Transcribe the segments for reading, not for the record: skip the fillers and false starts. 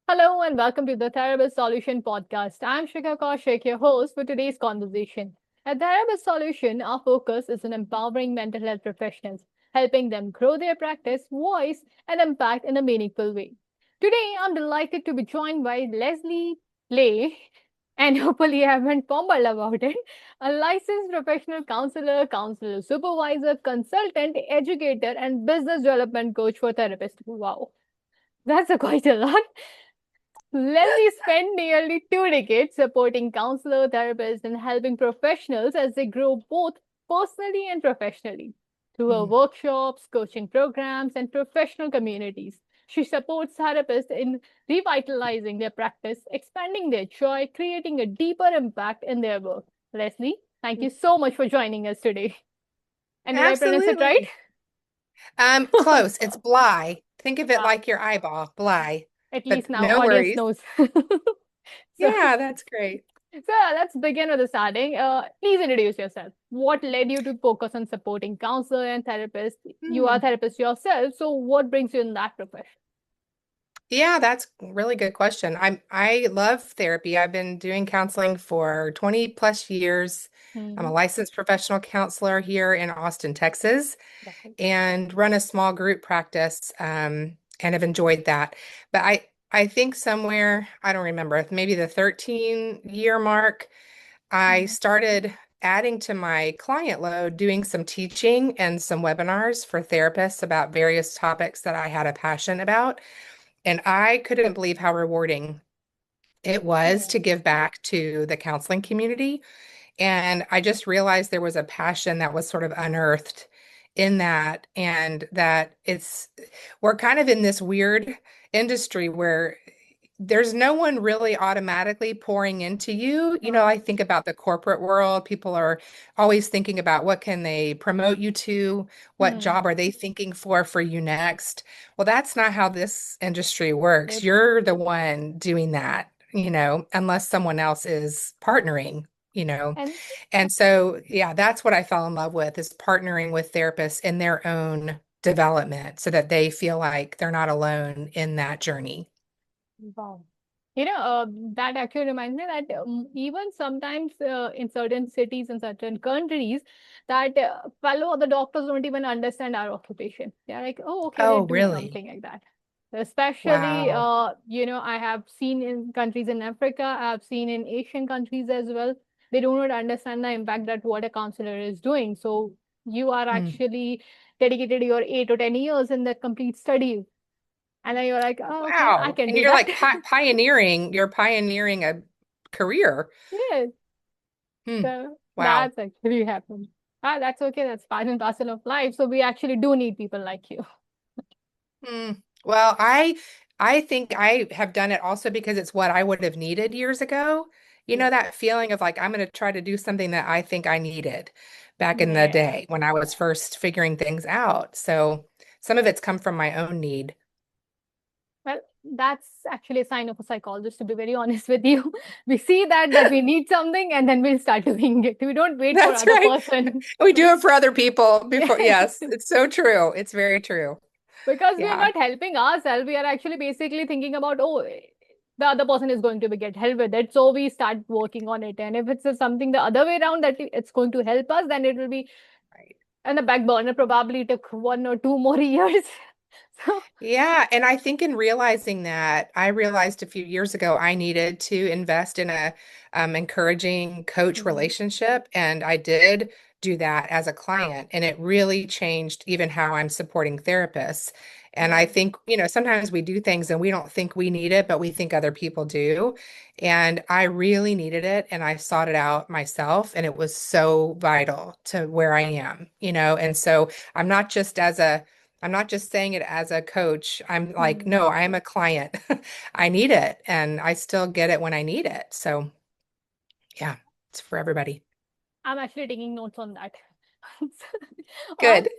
Hello and welcome to the Therapist Solution podcast. I'm Shikha Kaushik, your host for today's conversation. At Therapist Solution, our focus is on empowering mental health professionals, helping them grow their practice, voice, and impact in a meaningful way. Today, I'm delighted to be joined by Leslie Bley, and hopefully I haven't fumbled about it, a licensed professional counselor supervisor, consultant, educator, and business development coach for therapists. Wow, that's quite a lot. Leslie spent nearly 2 decades supporting counselor, therapists, and helping professionals as they grow both personally and professionally. Through her Mm. workshops, coaching programs, and professional communities, she supports therapists in revitalizing their practice, expanding their joy, creating a deeper impact in their work. Leslie, thank you so much for joining us today. And did I pronounce it right? Absolutely. Close. It's Bly. Think of it Wow. like your eyeball, Bly. At least But now no audience worries. knows. So Yeah, that's great. So let's begin with the starting. Please introduce yourself. What led you to focus on supporting counselor and therapists? You are a Hmm. therapist yourself, so what brings you in that profession? Yeah, that's a really good question. I love therapy. I've been doing counseling for 20 plus years. I'm a Hmm. licensed professional counselor here in Austin, Texas, Right. and run a small group practice, and have enjoyed that. But I think somewhere, I don't remember, maybe the 13-year mark, I Hmm. started adding to my client load, doing some teaching and some webinars for therapists about various topics that I had a passion about. And I couldn't believe how rewarding it was to Right. give back to the counseling community. And I just realized there was a passion that was sort of unearthed in that, and that we're kind of in this weird industry where there's no one really automatically pouring into you. I think about the corporate world. People are always thinking about what can they promote you to? What Hmm. job are they thinking for you next? Well, that's not how this industry works. It, You're the one doing that, unless someone else is partnering, you know. and And so, yeah, that's what I fell in love with, is partnering with therapists in their own development so that they feel like they're not alone in that journey. wow. That actually reminds me that even sometimes in certain cities and certain countries, that fellow other doctors don't even understand our occupation. They're like, oh, okay, Oh, let's do really? something like that. Especially, Wow. I have seen in countries in Africa, I've seen in Asian countries as well. They do not understand the impact that what a counselor is doing. So you are Mm. actually dedicated your 8 or 10 years in that complete study. And then you're like, oh, okay, I Wow. can And do you're that. like you're pioneering a career. Yes. Hmm. So Wow. that's actually happened. Ah, that's okay. That's part and parcel of life. So we actually do need people like you. Hmm. Well, I think I have done it also because it's what I would have needed years ago. Yeah. That feeling of like I'm going to try to do something that I think I needed back in the Yeah. day when I was first figuring things out. So some of it's come from my own need. Well, that's actually a sign of a psychologist, to be very honest with you. We see that we need something and then we'll start doing it. We don't wait for That's other right. person. We do it for other people before. Yes. Yes, it's so true. It's very true. Because we are Yeah. not helping ourselves. We are actually basically thinking about, oh, the other person is going to be get help with it. So we start working on it. And if it's something the other way around that it's going to help us, then it will be Right. and the back burner probably took 1 or 2 more years. So, Yeah, and I think in realizing that, I realized a few years ago I needed to invest in a encouraging coach mhm, relationship, and I did do that as a client, and it really changed even how I'm supporting therapists. And I wow. think, sometimes we do things and we don't think we need it, but we think other people do. And I really needed it, and I sought it out myself, and it was so vital to where I am, and so I'm not just saying it as a coach. I'm like, Hmm. no, I'm a client. I need it, and I still get it when I need it. So, yeah, it's for everybody. I'm actually taking notes on that. on Good.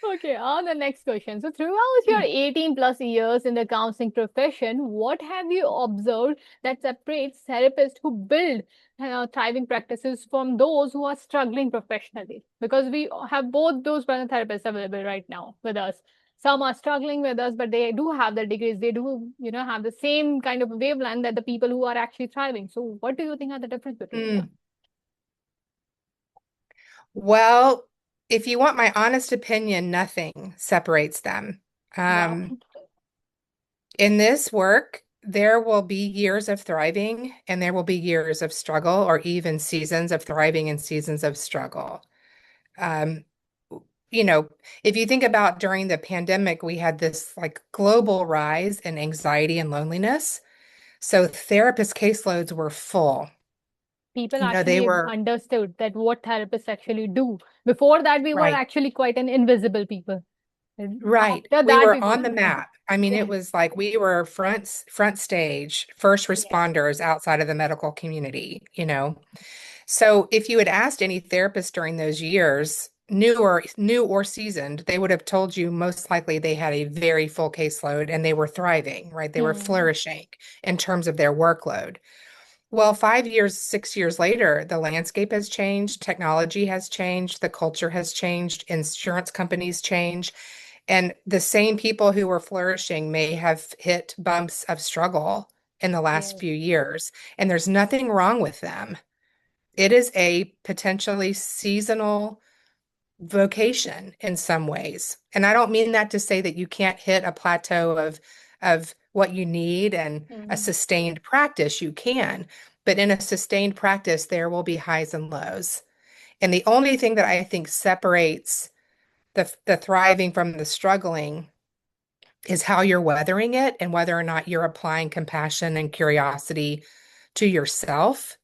Okay, on the next question. So, throughout your 18 plus years in the counseling profession, what have you observed that separates therapists who build thriving practices from those who are struggling professionally? Because we have both those kind of therapists available right now with us. some are struggling with us, but they do have the degrees. They do, have the same kind of wavelength that the people who are actually thriving. So what do you think are the difference between them? Mm. Well, if you want my honest opinion, nothing separates them. Wow. Um, in this work, there will be years of thriving and there will be years of struggle, or even seasons of thriving and seasons of struggle. Um, you know, if you think about during the pandemic, we had this like global rise in anxiety and loneliness. So therapist caseloads were full. People They actually were understood that what therapists actually do. Before that, we were right. actually quite an invisible people. And Right. after We that, were we on the became, map. I mean, it yes, was like we were front stage, first yes. responders outside of the medical community. So if you had asked any therapist during those years, new or seasoned, they would have told you most likely they had a very full caseload and they were thriving, right? They were Hmm. flourishing in terms of their workload. Well, 5 years, 6 years later, the landscape has changed, technology has changed, the culture has changed, insurance companies change, and the same people who were flourishing may have hit bumps of struggle in the last Yes. few years, and there's nothing wrong with them. It is a potentially seasonal vocation in some ways. And I don't mean that to say that you can't hit a plateau of what you need and a Hmm. sustained practice. You can, but in a sustained practice, there will be highs and lows. And the only thing that I think separates the thriving from the struggling is how you're weathering it and whether or not you're applying compassion and curiosity to yourself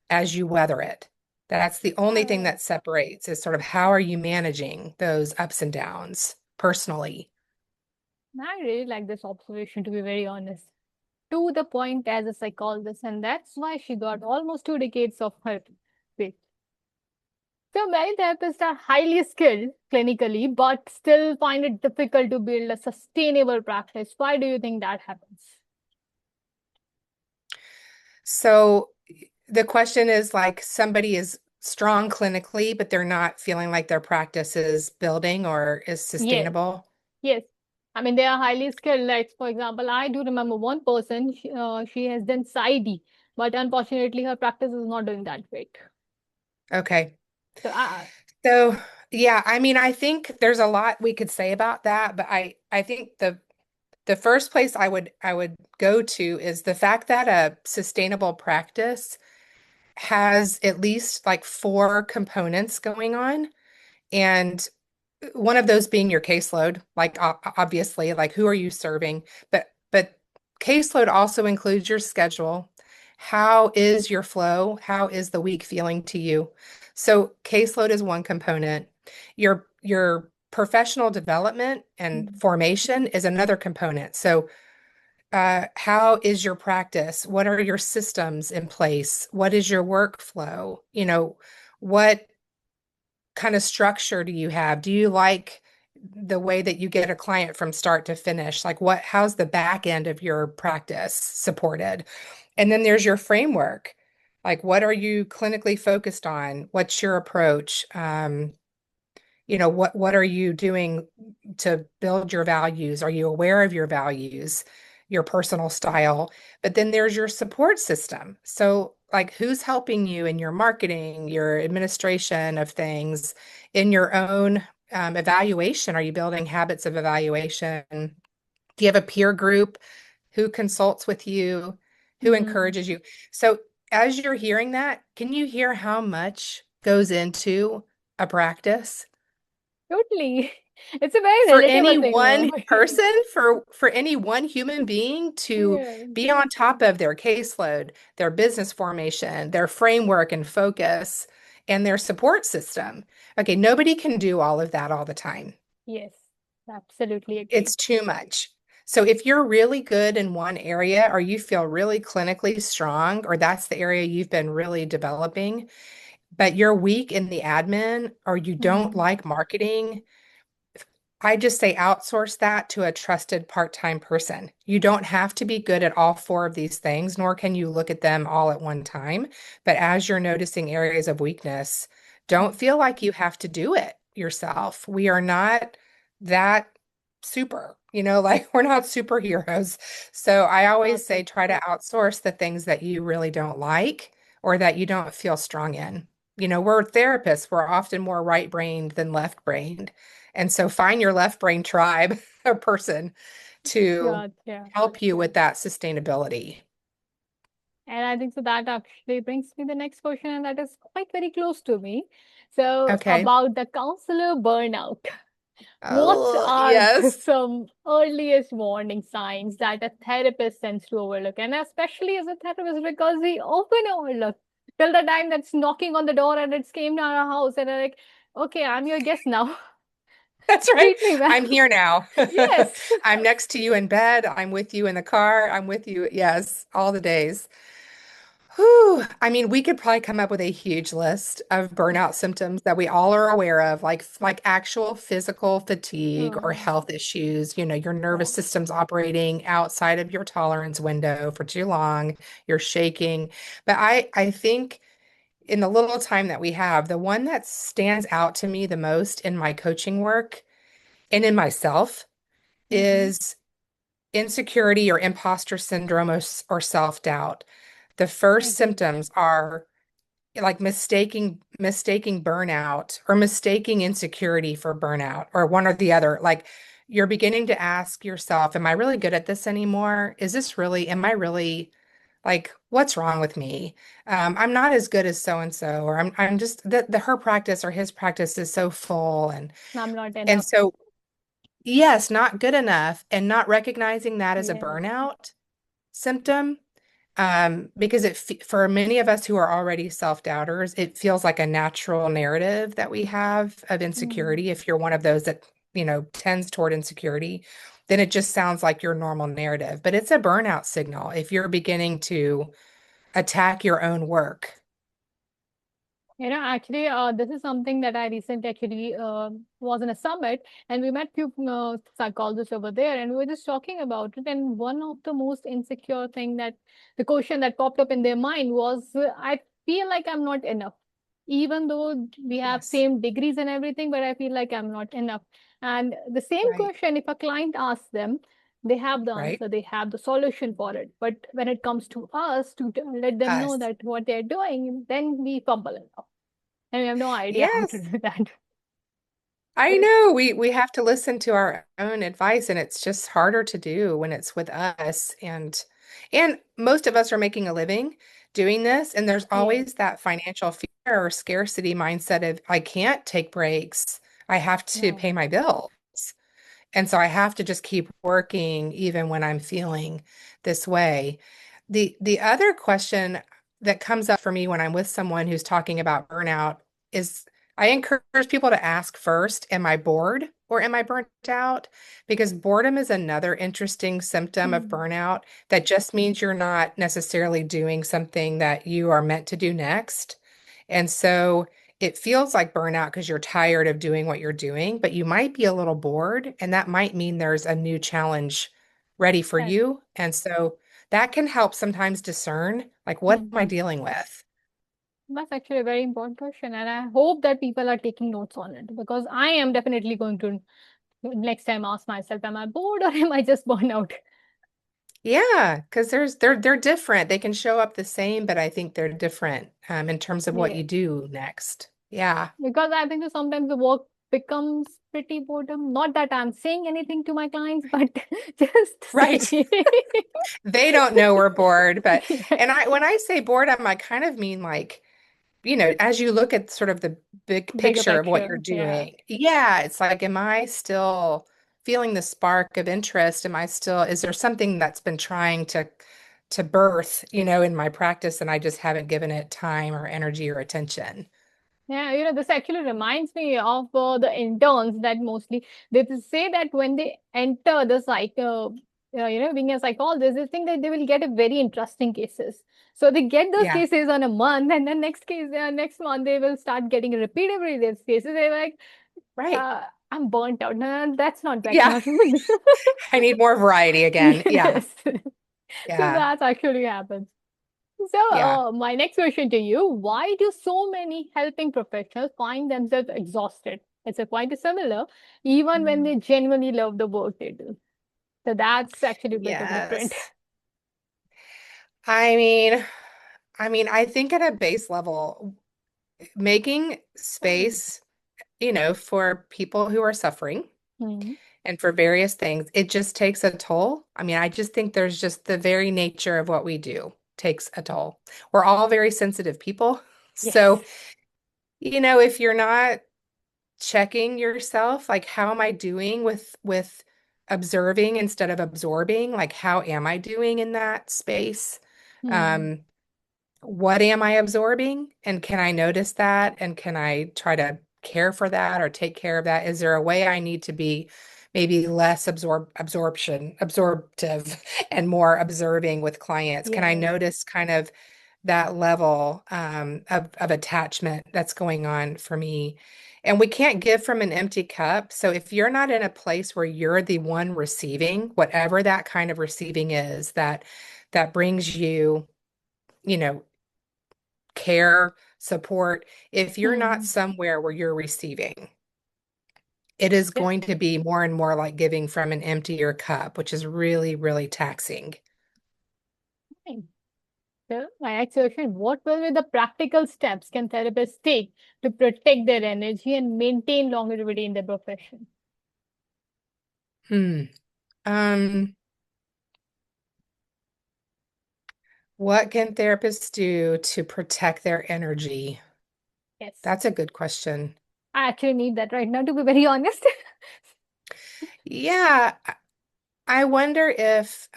as you weather it. That's the only thing Yeah. that separates is sort of how are you managing those ups and downs personally. I really like this observation, to be very honest. To the point as a psychologist, and that's why she got almost 2 decades of her. Wait. So many therapists are highly skilled clinically, but still find it difficult to build a sustainable practice. Why do you think that happens? So the question is like somebody is strong clinically, but they're not feeling like their practice is building or is Yes, sustainable. yes. I mean, they are highly skilled. Like, for example, I do remember one person, she has done PsyD, but unfortunately, her practice is not doing that great. Okay. So, So yeah, I mean, I think there's a lot we could say about that, but I think the first place I would go to is the fact that a sustainable practice has at least like four components going on. And one of those being your caseload, like obviously, like who are you serving? But caseload also includes your schedule. How is your flow? How is the week feeling to you? So caseload is one component. Your professional development and mm, formation is another component. So how is your practice? What are your systems in place? What is your workflow? What kind of structure do you have? Do you like the way that you get a client from start to finish? Like how's the back end of your practice supported? And then there's your framework. Like what are you clinically focused on? What's your approach? What are you doing to build your values? Are you aware of your values, your personal style? But then there's your support system. So, like, who's helping you in your marketing, your administration of things, in your own evaluation? Are you building habits of evaluation? Do you have a peer group who consults with you, who mm, encourages you? So, as you're hearing that, can you hear how much goes into a practice? totally. It's a very For any relatable thing, though. one person, for any one human being to Yeah. be on top of their caseload, their business formation, their framework and focus, and their support system. Okay, nobody can do all of that all the time. Yes, absolutely agree. It's too much. So if you're really good in one area or you feel really clinically strong, or that's the area you've been really developing, but you're weak in the admin or you don't Mm, like marketing, I just say outsource that to a trusted part-time person. You don't have to be good at all four of these things, nor can you look at them all at one time. But as you're noticing areas of weakness, don't mm, feel like you have to do it yourself. We are not that super, like we're not superheroes. So I always say Exactly. try to outsource the things that you really don't like or that you don't feel strong in. We're therapists, we're often more right-brained than left-brained. And so find your left-brain tribe or person to Yeah, yeah. help you with that sustainability. And I think so that actually brings me the next question, and that is quite very close to me. So, Okay. about the counselor burnout. What Oh, are yes. some earliest warning signs that a therapist tends to overlook? And especially as a therapist, because we often overlook till the time that's knocking on the door and it's came to our house and I'm like, okay, I'm your guest now. That's right. Treat me well. I'm here now. Yes. I'm next to you in bed. I'm with you in the car. I'm with you. Yes, all the days. Whew. I mean, we could probably come up with a huge list of burnout symptoms that we all are aware of, like actual physical fatigue or Oh, health issues. Your yeah. nervous system's operating outside of your tolerance window for too long. You're shaking. But I think in the little time that we have, the one that stands out to me the most in my coaching work and in myself Mm-hmm. is insecurity or imposter syndrome or self-doubt. The first Agree. symptoms are like mistaking burnout or mistaking insecurity for burnout or one or the other. Like you're beginning to ask yourself, am I really good at this anymore? Am I really like, what's wrong with me? I'm not as good as so and so, or I'm just the her practice or his practice is so full I'm not and enough. so yes, not good enough and not recognizing that as a Yes. burnout symptom. Because for many of us who are already self-doubters, it feels like a natural narrative that we have of Mm. insecurity. If you're one of those that, tends toward insecurity, then it just sounds like your normal narrative. But it's a burnout signal if you're beginning to attack your own work. Actually, this is something that I recently actually was in a summit, and we met few psychologists over there, and we were just talking about it. And one of the most insecure thing that the question that popped up in their mind was, I feel like I'm not enough, even though we have Yes, same degrees and everything, but I feel like I'm not enough. And the same right, question, if a client asks them, they have the right. answer, they have the solution for it. But when it comes to us to let them know Us. that what they're doing, then we fumble enough. And we have no idea how to Yes. do that. I know we have to listen to our own advice and it's just harder to do when it's with us and most of us are making a living doing this and there's Yes. always that financial fear or scarcity mindset of I can't take breaks. I have to Yeah. pay my bills. And so I have to just keep working even when I'm feeling this way. The other question that comes up for me when I'm with someone who's talking about burnout is I encourage people to ask first, am I bored or am I burnt out? Because boredom is another interesting symptom of Mm. burnout that just means you're not necessarily doing something that you are meant to do next. And so it feels like burnout because you're tired of doing what you're doing, but you might be a little bored, and that might mean there's a new challenge ready for Yes. you. And so that can help sometimes discern, like, what am I Mhm. dealing with? That's actually a very important question. And I hope that people are taking notes on it because I am definitely going to next time ask myself, am I bored or am I just burned out? Yeah, because they're different. They can show up the same, but I think they're different in terms of what Yeah. you do next. Yeah, Because I think that sometimes the work becomes pretty boredom. Not that I'm saying anything to my clients, but just right. saying. They don't know we're bored, but Yeah. and I when I say boredom, I kind of mean like as you look at sort of the big Bigger picture of what you're picture. Yeah. doing, yeah, it's like, am I still feeling the spark of interest? Is there something that's been trying to birth, in my practice and I just haven't given it time or energy or attention? Yeah, this actually reminds me of the interns that mostly they just say that when they enter the being a psychologist, they think that they will get a very interesting cases. So they get those Yeah, cases on a month, and then next month they will start getting repeatedly these cases. They're like, right. I'm burnt out. No, that's Yeah, not good. I need more variety again. Yeah, Yes. So yeah, that actually happens. So, yeah. my next question to you, why do so many helping professionals find themselves exhausted? It's a quite similar, even when Mm. they genuinely love the work they do. So that's actually a bit of different. Yes. I mean, I think at a base level, making space, for people who are suffering Hmm. and for various things, it just takes a toll. I just think there's just the very nature of what we do takes a toll. We're all very sensitive people. So, Yes. if you're not checking yourself, like how am I doing with observing instead of absorbing? Like how am I doing in that space? Hmm. Um, what am I absorbing? And can I notice that? And can I try to care for that or take care of that? Is there a way I need to be maybe less absorptive and more observing with clients? Can I Yes. notice kind of that level of attachment that's going on for me? And we can't give from an empty cup. So if you're not in a place where you're the one receiving, whatever that kind of receiving is, that brings you, you know, care, support, if you're not Hmm. somewhere where you're receiving, it is Yeah. going to be more and more like giving from an emptier cup, which is really, really taxing. Fine. So my next question, what will be the practical steps can therapists take to protect their energy and maintain longevity in their profession? Hmm. Um, what can therapists do to protect their energy? Yes. That's a good question. I actually need that right now, to be very honest. Yeah, I wonder if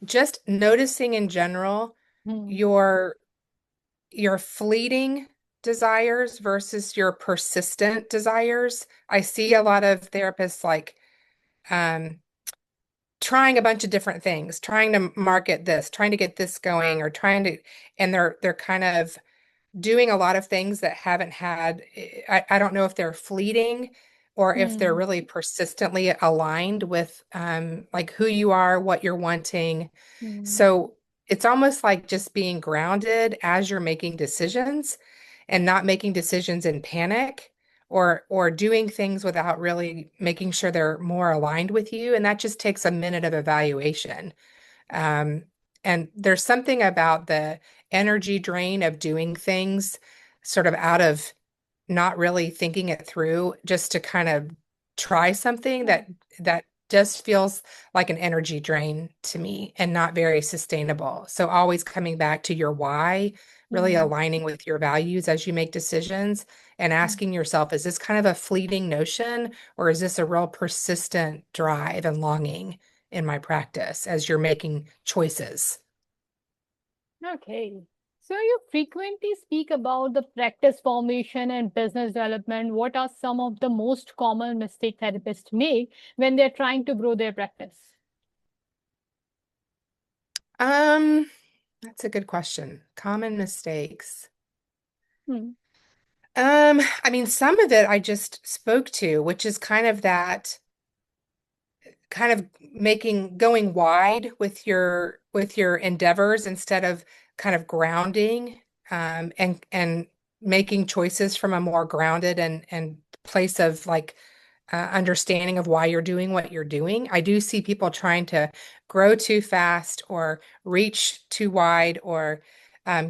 just noticing in general Hmm. your fleeting desires versus your persistent desires. I see a lot of therapists like um, trying a bunch of different things, trying to market this, trying to get this going, or and they're kind of doing a lot of things that haven't had, I don't know if they're fleeting or if they're Hmm. really persistently aligned with like who you are, what you're wanting. Hmm. So it's almost like just being grounded as you're making decisions and not making decisions in panic or doing things without really making sure they're more aligned with you. And that just takes a minute of evaluation. Um, and there's something about the energy drain of doing things sort of out of not really thinking it through just to kind of try something Hmm. that just feels like an energy drain to me and not very sustainable. So always coming back to your why, really Hmm. aligning with your values as you make decisions and asking yourself, is this kind of a fleeting notion or is this a real persistent drive and longing in my practice as you're making choices? Okay. So you frequently speak about the practice formation and business development. What are some of the most common mistake therapists make when they're trying to grow their practice? Um, that's a good question. Common mistakes. Hmm. Some of it I just spoke to, which is kind of making going wide with your endeavors instead of kind of grounding and making choices from a more grounded and place of like understanding of why you're doing what you're doing. I do see people trying to grow too fast or reach too wide or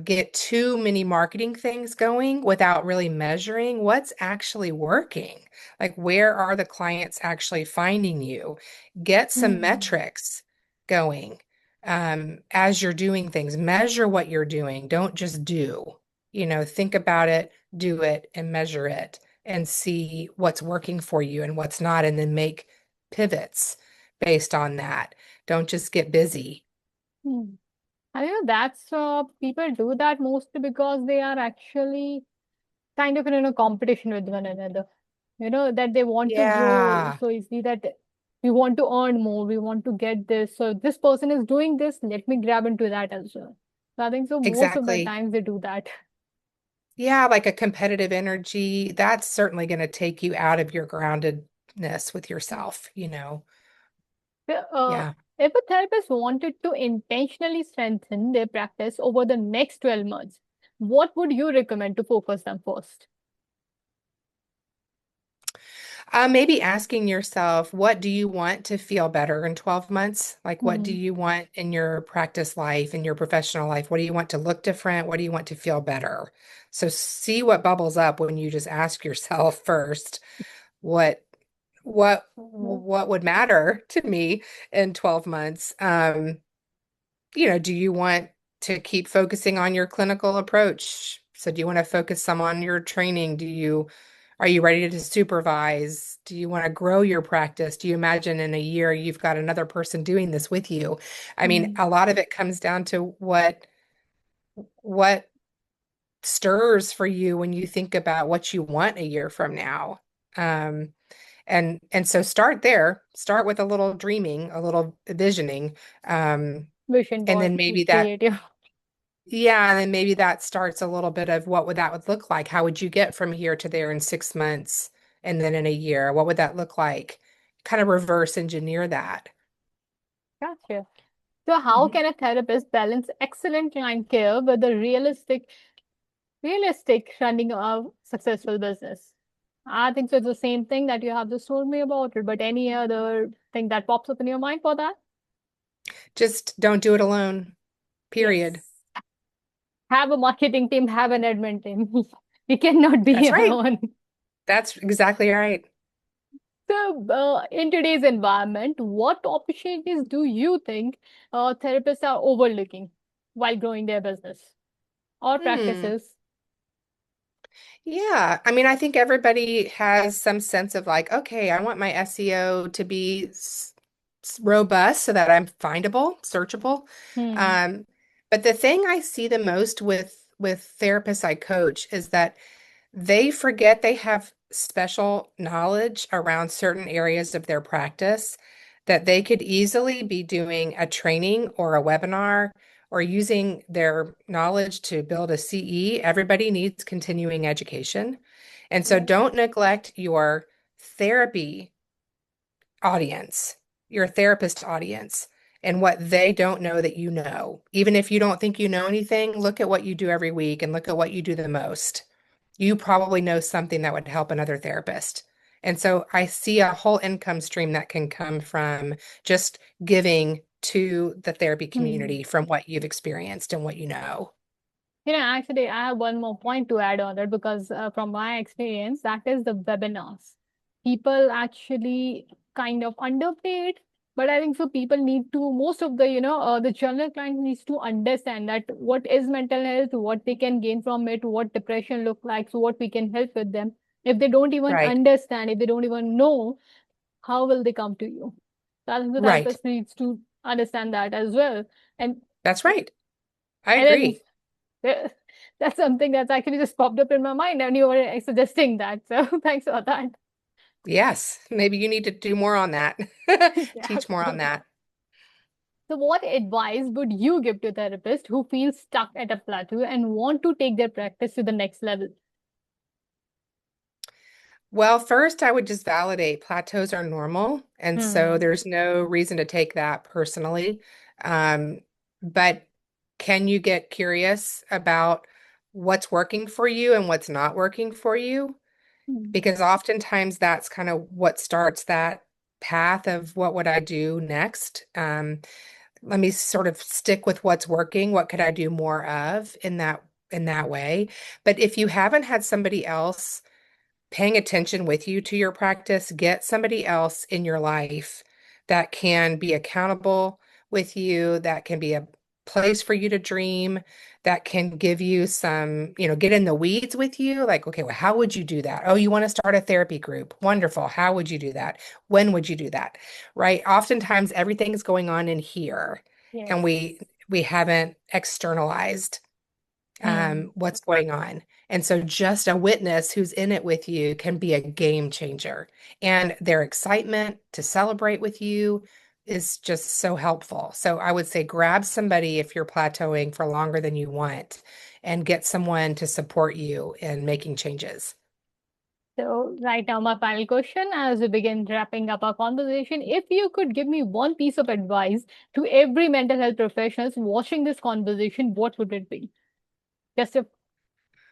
get too many marketing things going without really measuring what's actually working. Like, where are the clients actually finding you? Get some Hmm. metrics going as you're doing things. Measure what you're doing. Don't just do. Think about it, do it, and measure it and see what's working for you and what's not, and then make pivots based on that. Don't just get busy. Hmm. And that's people do that mostly because they are actually kind of in a competition with one another. That they want to grow Yeah, so easily that we want to earn more, we want to get this. So this person is doing this, let me grab into that as well. So I think so most of the exactly. times they do that. Yeah, like a competitive energy, that's certainly going to take you out of your groundedness with yourself. Yeah, Yeah. if a therapist wanted to intentionally strengthen their practice over the next 12 months, what would you recommend to focus them first? Maybe asking yourself, what do you want to feel better in 12 months? Like, what do Hmm. you want in your practice life, in your professional life? What do you want to look different? What do you want to feel better? So see what bubbles up when you just ask yourself first, what what would matter to me in 12 months? Do you want to keep focusing on your clinical approach? So do you want to focus some on your training? Are you ready to supervise? Do you want to grow your practice? Do you imagine in a year you've got another person doing this with you? I mean, Hmm. a lot of it comes down to what stirs for you when you think about what you want a year from now. Um, and so start there. Start with a little dreaming, a little visioning. Um, Vision and board then maybe that creative. Yeah, and then maybe that starts a little bit of what would that would look like. How would you get from here to there in 6 months and then in a year? What would that look like? Kind of reverse engineer that. Gotcha. So how Mhm. can a therapist balance excellent client care with the realistic running of successful business? I think so it's the same thing that you have just told me about it, but any other thing that pops up in your mind for that? Just don't do it alone, period. Yes. Have a marketing team, have an admin team. We cannot be That's right. alone. That's exactly right. So, in today's environment, what opportunities do you think therapists are overlooking while growing their business or Hmm. practices? Yeah. I mean, I think everybody has some sense of like, okay, I want my SEO to be robust so that I'm findable, searchable. Hmm. Um, but the thing I see the most with therapists I coach is that they forget they have special knowledge around certain areas of their practice that they could easily be doing a training or a webinar or using their knowledge to build a CE. Everybody needs continuing education. And so Yes. don't neglect your therapy audience, your therapist audience, and what they don't know that you know. Even if you don't think you know anything, look at what you do every week and look at what you do the most. You probably know something that would help another therapist. And so I see a whole income stream that can come from just giving to the therapy Hmm. community from what you've experienced and what you know. Actually, I have one more point to add on it because from my experience, that is the webinars. People actually kind of underpaid, but I think so people need to, most of the general client needs to understand that what is mental health, what they can gain from it, what depression look like, so what we can help with them. If they don't even Right. understand, if they don't even know, how will they come to you? So I think the Right. therapist needs to understand that as well. And That's right. I and then agree. yeah, that's something that's actually just popped up in my mind, and you were suggesting that. So thanks for that. Yes. Maybe you need to do more on that. Yeah. Teach more on that. So, what advice would you give to therapists who feel stuck at a plateau and want to take their practice to the next level? Well, first, I would just validate plateaus are normal. And so Hmm. there's no reason to take that personally. Um, but can you get curious about what's working for you and what's not working for you? Hmm. Because oftentimes that's kind of what starts that path of what would I do next? Let me sort of stick with what's working. What could I do more of in that way? But if you haven't had somebody else paying attention with you to your practice, get somebody else in your life that can be accountable with you, that can be a place for you to dream, that can give you some, get in the weeds with you. Like, okay, well, how would you do that? Oh, you want to start a therapy group. Wonderful. How would you do that? When would you do that? Right? Oftentimes everything's going on in here and Yes. we haven't externalized Hmm. what's going on. And so just a witness who's in it with you can be a game changer. And their excitement to celebrate with you is just so helpful. So I would say grab somebody if you're plateauing for longer than you want and get someone to support you in making changes. So, right now, my final question as we begin wrapping up our conversation. If you could give me one piece of advice to every mental health professionals watching this conversation, what would it be? Just a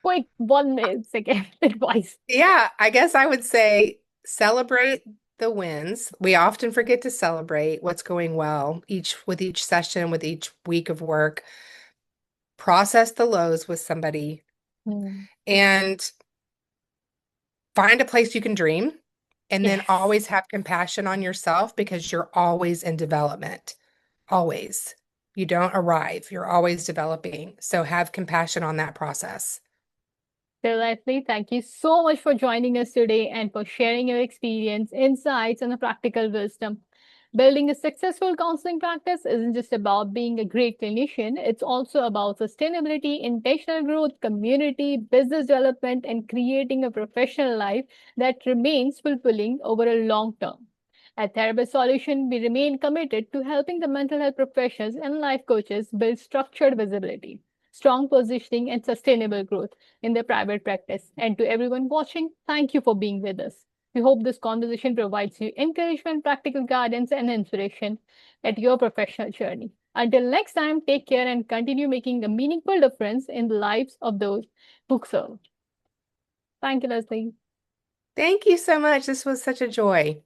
quick 1 minute second advice. Yeah, I guess I would say celebrate the wins. We often forget to celebrate what's going well each session, with each week of work. Process the lows with somebody Hmm. and find a place you can dream. And then Yes. always have compassion on yourself because you're always in development. Always. You don't arrive, you're always developing. So have compassion on that process. So, Leslie, thank you so much for joining us today and for sharing your experience, insights, and the practical wisdom. Building a successful counseling practice isn't just about being a great clinician, it's also about sustainability, intentional growth, community, business development, and creating a professional life that remains fulfilling over a long term. At Therapist Solution, we remain committed to helping the mental health professionals and life coaches build structured visibility, strong positioning, and sustainable growth in their private practice. And to everyone watching, thank you for being with us. We hope this conversation provides you encouragement, practical guidance, and inspiration at your professional journey. Until next time, take care and continue making a meaningful difference in the lives of those who serve. Thank you, Leslie. Thank you so much. This was such a joy.